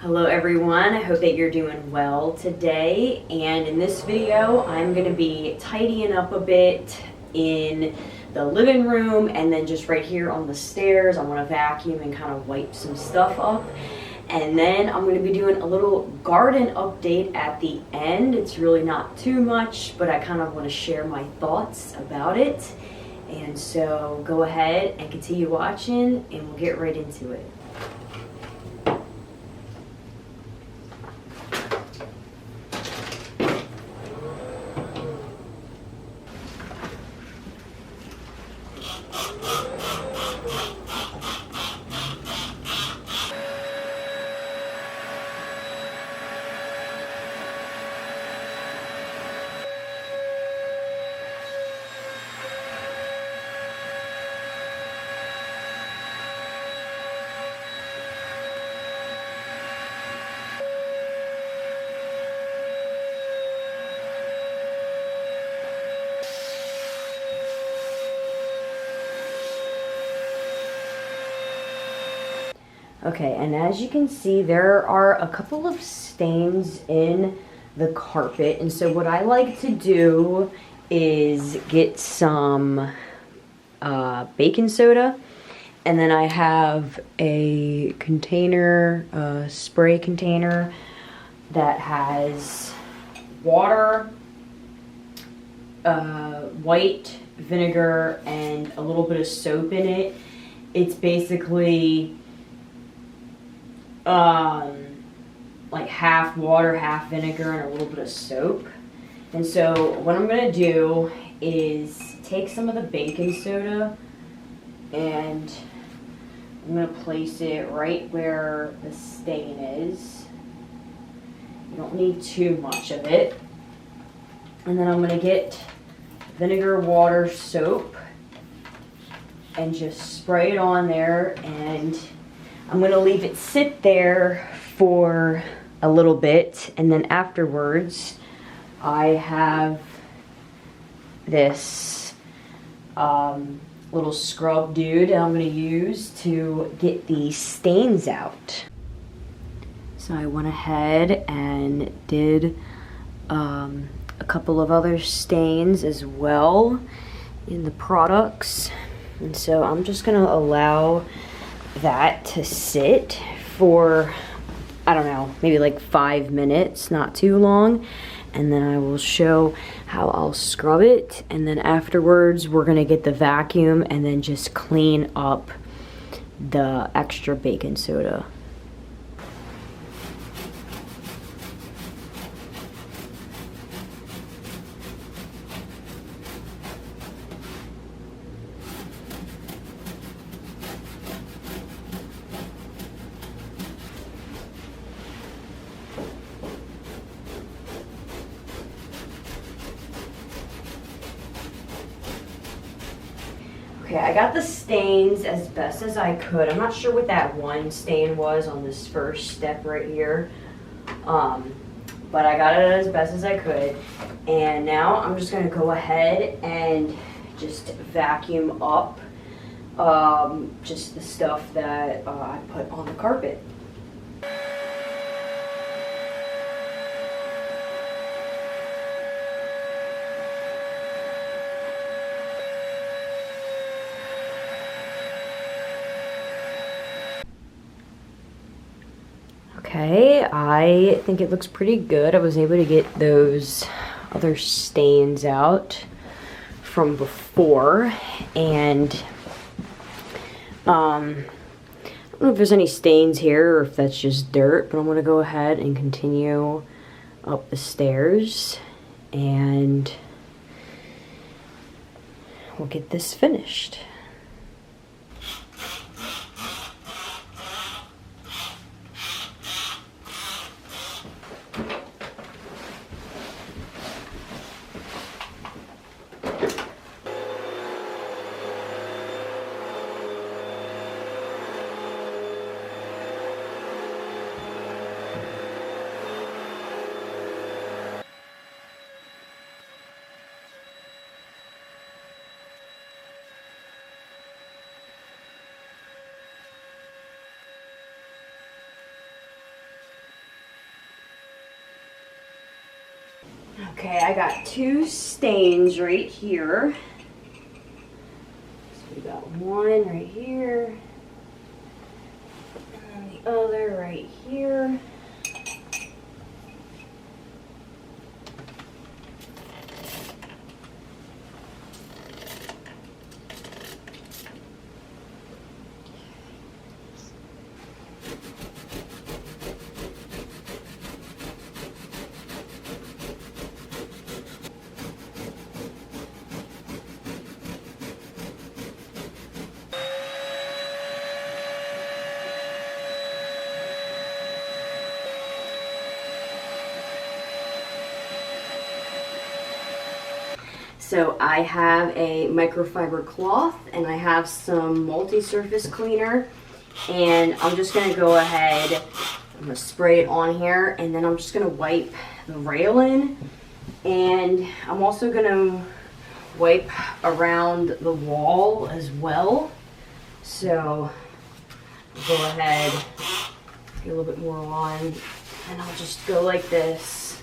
Hello everyone, I hope that you're doing well today, and in this video I'm going to be tidying up a bit in the living room, and then just right here on the stairs I want to vacuum and kind of wipe some stuff up. And then I'm going to be doing a little garden update at the end. It's really not too much, but I kind of want to share my thoughts about it. And so go ahead and continue watching and we'll get right into it. Okay, and as you can see, there are a couple of stains in the carpet. And so what I like to do is get some baking soda. And then I have a container, a spray container that has water, white vinegar, and a little bit of soap in it. It's basically like half water, half vinegar, and a little bit of soap. And so what I'm gonna do is take some of the baking soda and I'm gonna place it right where the stain is. You don't need too much of it. And then I'm gonna get vinegar, water, soap, and just spray it on there, and I'm gonna leave it sit there for a little bit, and then afterwards I have this little scrub dude I'm gonna use to get the stains out. So I went ahead and did a couple of other stains as well in the products, and so I'm just gonna allow that to sit for, I don't know, maybe like 5 minutes, not too long, and then I will show how I'll scrub it, and then afterwards we're gonna get the vacuum and then just clean up the extra baking soda. Okay, I got the stains as best as I could. I'm not sure what that one stain was on this first step right here, but I got it as best as I could. And now I'm just gonna go ahead and just vacuum up just the stuff that I put on the carpet. Okay, I think it looks pretty good. I was able to get those other stains out from before, and I don't know if there's any stains here or if that's just dirt, but I'm gonna go ahead and continue up the stairs and we'll get this finished. Okay, I got 2 stains right here. So we got one right here, and then the other right here. So I have a microfiber cloth and I have some multi-surface cleaner, and I'm just gonna go ahead, I'm gonna spray it on here, and then I'm just gonna wipe the railing, and I'm also gonna wipe around the wall as well. So I'll go ahead, get a little bit more on, and I'll just go like this.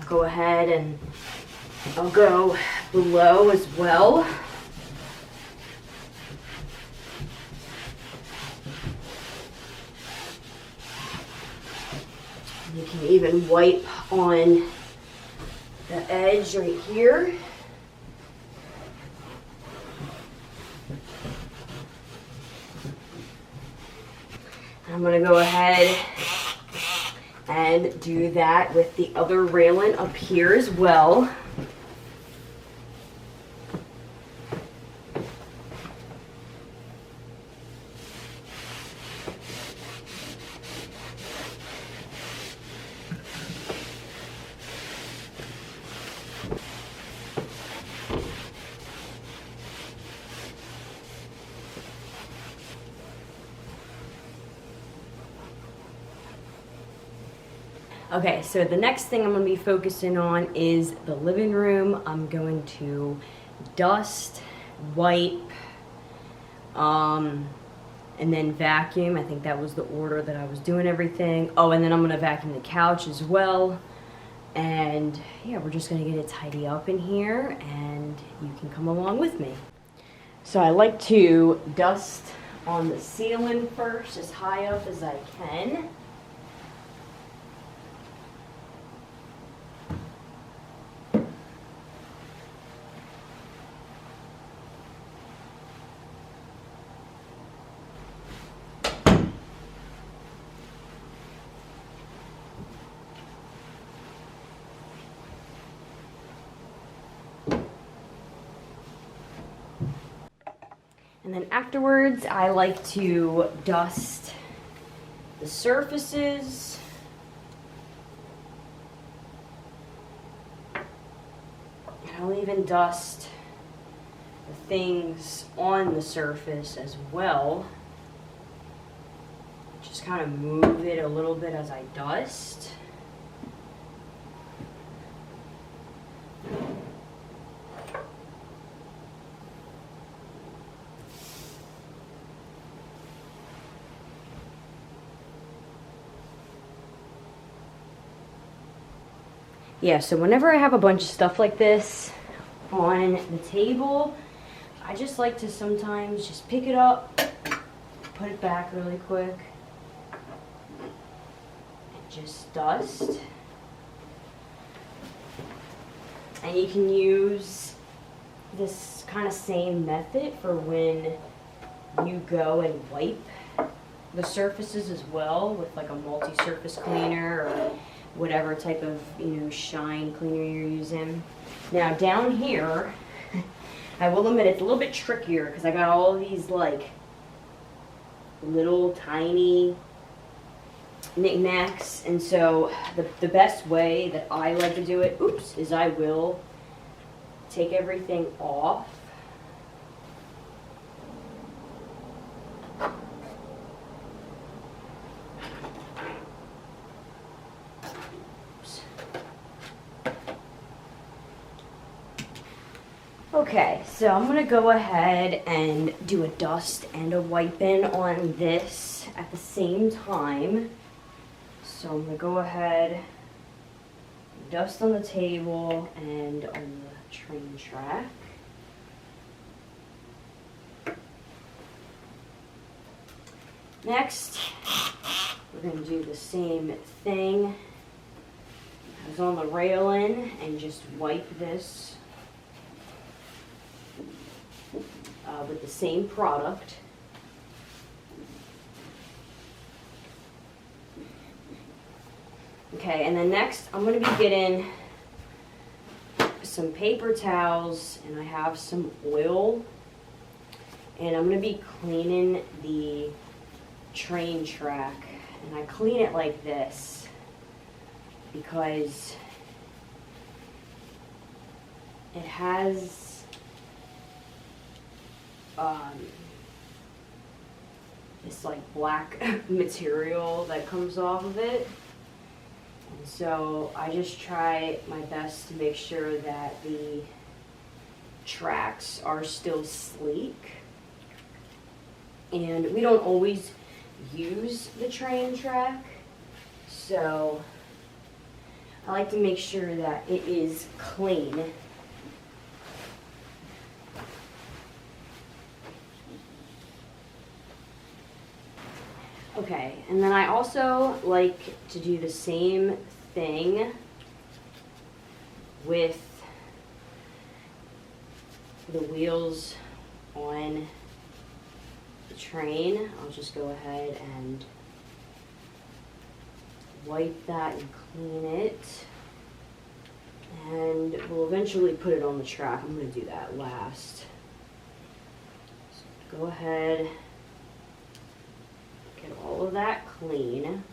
Go ahead and I'll go below as well. You can even wipe on the edge right here. I'm going to go ahead and do that with the other railing up here as well. Okay, so the next thing I'm going to be focusing on is the living room. I'm going to dust, wipe, and then vacuum. I think that was the order that I was doing everything. Oh, and then I'm going to vacuum the couch as well. And yeah, we're just going to get it tidy up in here, and you can come along with me. So I like to dust on the ceiling first, as high up as I can. And then afterwards, I like to dust the surfaces. And I'll even dust the things on the surface as well. Just kind of move it a little bit as I dust. Yeah, so whenever I have a bunch of stuff like this on the table, I just like to sometimes just pick it up, put it back really quick, and just dust. And you can use this kind of same method for when you go and wipe the surfaces as well with like a multi-surface cleaner or whatever type of, shine cleaner you're using. Now down here, I will admit it's a little bit trickier because I got all of these like little tiny knickknacks, and so the best way that I like to do it, is I will take everything off. Okay, so I'm gonna go ahead and do a dust and a wipe in on this at the same time. So I'm gonna go ahead, dust on the table and on the train track. Next, we're gonna do the same thing as on the railing and just wipe this with the same product. Okay, and then next I'm going to be getting some paper towels, and I have some oil, and I'm going to be cleaning the train track. And I clean it like this because it has this like black material that comes off of it, and so I just try my best to make sure that the tracks are still sleek. And we don't always use the train track, so I like to make sure that it is clean. Okay, and then I also like to do the same thing with the wheels on the train. I'll just go ahead and wipe that and clean it. And we'll eventually put it on the track. I'm going to do that last. So go ahead. Get all of that clean.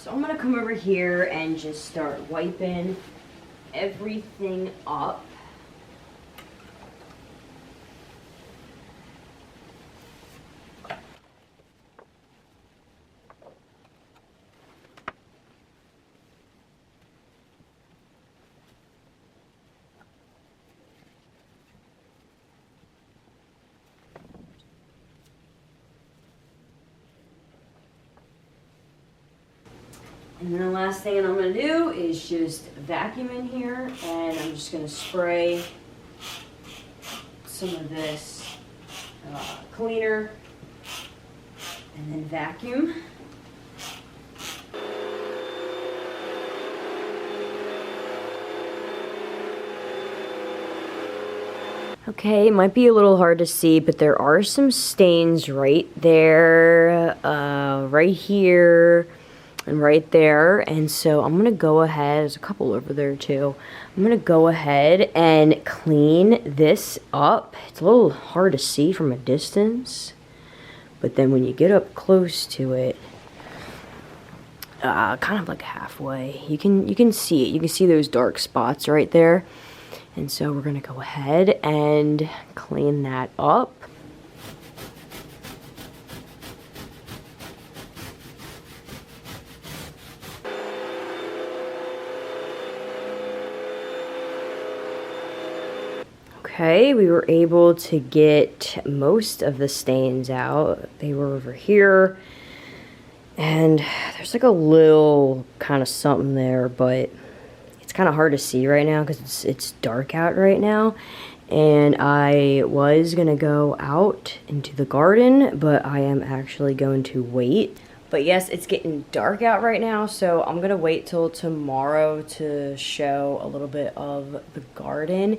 So I'm going to come over here and just start wiping everything up. And then the last thing I'm going to do is just vacuum in here, and I'm just going to spray some of this cleaner and then vacuum. Okay, it might be a little hard to see, but there are some stains right there, right here, and right there. And so I'm gonna go ahead, there's a couple over there too. I'm gonna go ahead and clean this up. It's a little hard to see from a distance, but then when you get up close to it, kind of like halfway, you can see it. You can see those dark spots right there. And so we're gonna go ahead and clean that up. Okay, we were able to get most of the stains out. They were over here. And there's like a little kind of something there, but it's kind of hard to see right now because it's dark out right now. And I was gonna go out into the garden, but I am actually going to wait. But yes, it's getting dark out right now, so I'm gonna wait till tomorrow to show a little bit of the garden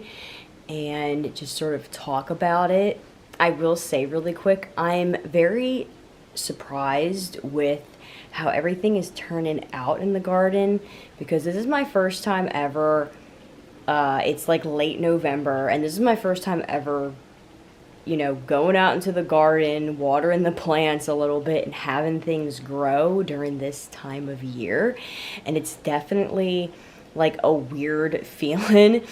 and just sort of talk about it. I will say really quick, I'm very surprised with how everything is turning out in the garden, because this is my first time ever. It's like late November, and this is my first time ever, you know, going out into the garden, watering the plants a little bit and having things grow during this time of year. And it's definitely like a weird feeling.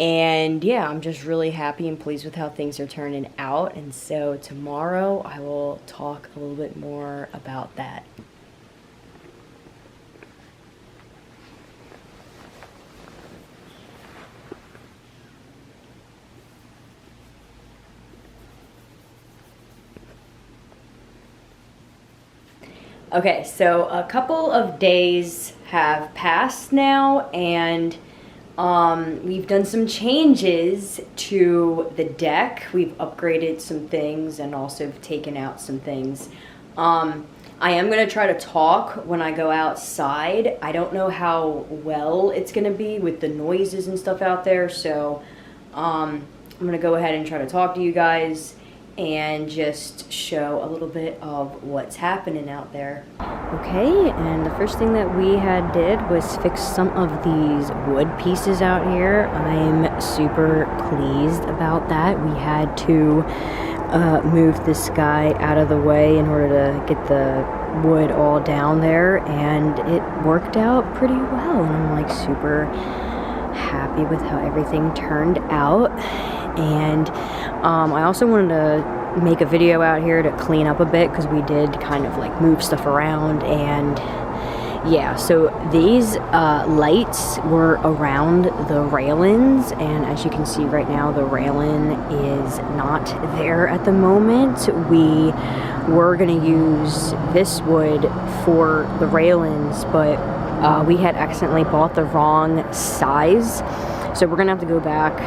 And yeah, I'm just really happy and pleased with how things are turning out. And so tomorrow I will talk a little bit more about that. Okay, so a couple of days have passed now, and we've done some changes to the deck. We've upgraded some things and also taken out some things. I am going to try to talk when I go outside. I don't know how well it's going to be with the noises and stuff out there, so I'm going to go ahead and try to talk to you guys and just show a little bit of what's happening out there. Okay, and the first thing that we did was fix some of these wood pieces out here. I'm super pleased about that. We had to move this guy out of the way in order to get the wood all down there, and it worked out pretty well, and I'm like super happy with how everything turned out. And I also wanted to make a video out here to clean up a bit, because we did kind of like move stuff around. And yeah, so these lights were around the railings, and as you can see right now, the railing is not there at the moment. We were going to use this wood for the railings, but we had accidentally bought the wrong size, so we're gonna have to go back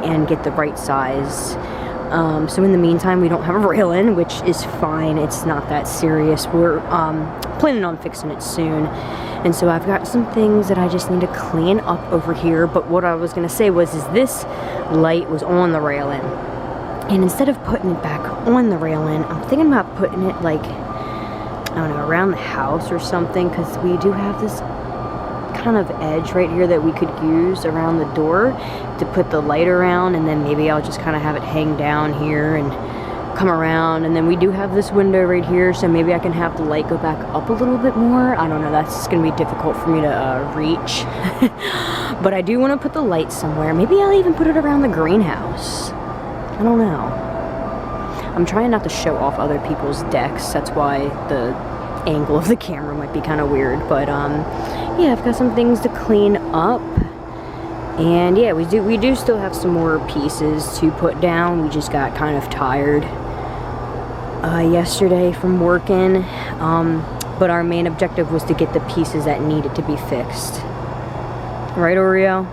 and get the right size. So in the meantime, we don't have a railing, which is fine. It's not that serious. We're planning on fixing it soon. And so I've got some things that I just need to clean up over here. But what I was gonna say was, is this light was on the railing, and instead of putting it back on the railing, I'm thinking about putting it like, I don't know, around the house or something, because we do have this kind of edge right here that we could use around the door to put the light around, and then maybe I'll just kind of have it hang down here and come around. And then we do have this window right here, so maybe I can have the light go back up a little bit more. I don't know, that's gonna be difficult for me to reach. But I do want to put the light somewhere. Maybe I'll even put it around the greenhouse. I don't know. I'm trying not to show off other people's decks, that's why the angle of the camera might be kind of weird. But yeah, I've got some things to clean up, and yeah, we do still have some more pieces to put down. We just got kind of tired yesterday from working, but our main objective was to get the pieces that needed to be fixed. Right, Oreo?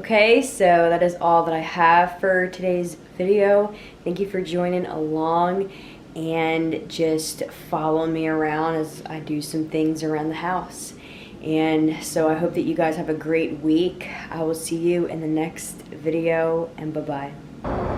Okay, so that is all that I have for today's video. Thank you for joining along and just follow me around as I do some things around the house. And so I hope that you guys have a great week. I will see you in the next video, and bye-bye.